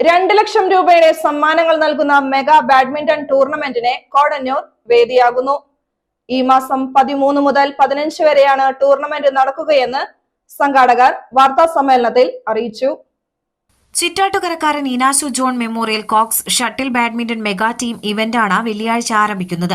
2 ലക്ഷം രൂപയുടെ സമ്മാനങ്ങൾ നൽകുന്ന മെഗാ ബാഡ്മിന്റൺ ടൂർണമെന്റിന് കോടന്നൂർ വേദിയാകുന്നു. ഈ മാസം 13 മുതൽ 15 വരെയാണ് ടൂർണമെന്റ് നടക്കുകയെന്ന് സംഘാടകർ വാർത്താസമ്മേളനത്തിൽ അറിയിച്ചു. ചിറ്റാട്ടുകരക്കാരൻ Inashu John memorial cocks shuttle badminton mega team ഇവന്റാണ് വെള്ളിയാഴ്ച ആരംഭിക്കുന്നത്.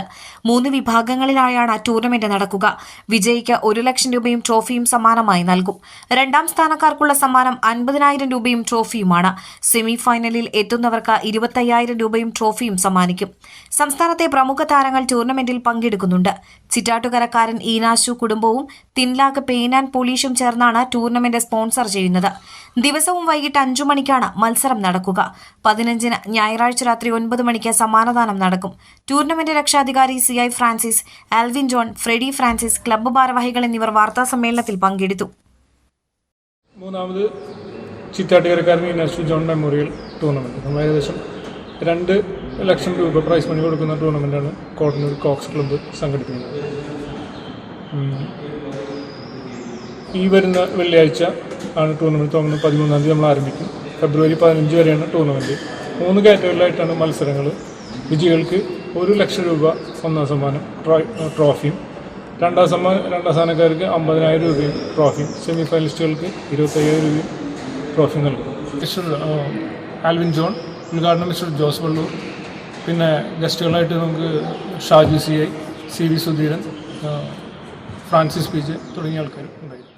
3 വിഭാഗങ്ങളിലായാണ് ടൂർണമെന്റ് നടക്കുക. വിജയിക്ക് 1 ലക്ഷം രൂപയും ട്രോഫിയും സമ്മാനമായി നൽകും. 2ാം സ്ഥാനക്കാർക്കുള്ള സമ്മാനം 50,000 രൂപയും ട്രോഫിയുമാണ്. സെമി ഫൈനലിൽ എത്തുന്നവർക്ക് 25,000 രൂപയും ട്രോഫിയും സമ്മാനിക്കും. സംസ്ഥാനത്തെ പ്രമുഖ താരങ്ങൾ ടൂർണമെന്റിൽ പങ്കെടുക്കുന്നുണ്ട്. ചിറ്റാട്ടുകരക്കാരൻ ഈനാശു കുടുംബവും തിൻലാഗ് പെയിൻ ആൻഡ് പോളീഷും ചേർന്നാണ് ടൂർണമെന്റ് സ്പോൺസർ ചെയ്യുന്നത്. ദിവസവും വൈകിട്ട് 5 മണിക്കാണ് മത്സരം നടക്കുക. 15-ന് ഞായറാഴ്ച രാത്രി 9 മണിക്ക് സമ്മാനദാനം നടക്കും. ടൂർണമെന്റ് രക്ഷാധികാരി CI Francis, Alvin John, Freddy Francis, club ഭാരവാഹികൾ എന്നിവർ വാർത്താ സമ്മേളനത്തിൽ പങ്കെടുത്തു. 3ാമത് ചിറ്റാട്ടുകരക്കാരൻ ഇനാശു ജോൺ മെമ്മോറിയൽ ടൂർണമെന്റ്. നമ്മൾ ഏകദേശം 2 ലക്ഷം രൂപ പ്രൈസ് മണി കൊടുക്കുന്ന ടൂർണമെന്റാണ് കോടന്നൂർ കോക്സ് ക്ലബ്ബ് സംഘടിപ്പിക്കുന്നത്. ഈ വരുന്ന വെള്ളിയാഴ്ച ആണ് ടൂർണമെന്റ് തുടങ്ങുന്നത്. 13-ാം തീയതി നമ്മൾ ആരംഭിക്കും. ഫെബ്രുവരി 15 വരെയാണ് ടൂർണമെന്റ്. 3 കാറ്റഗറിയിലായിട്ടാണ് മത്സരങ്ങൾ. വിജയികൾക്ക് 1 ലക്ഷം രൂപ ഒന്നാം സമ്മാനം ട്രോഫിയും, രണ്ടാം സ്ഥാനക്കാർക്ക് 50,000 രൂപയും ട്രോഫിയും, സെമി ഫൈനലിസ്റ്റുകൾക്ക് 25,000 രൂപയും ട്രോഫിയും നൽകും. മിസ്റ്റർ ആൽവിൻ ജോൺ, ഉദ്ഘാടനം മിസ്റ്റർ ജോസ് വള്ളൂർ, പിന്നെ ഗസ്റ്റുകളായിട്ട് നമുക്ക് Shaji CI, CV Sudheeran, Francis PJ തുടങ്ങിയ ആൾക്കാർ ഉണ്ടായിരുന്നു.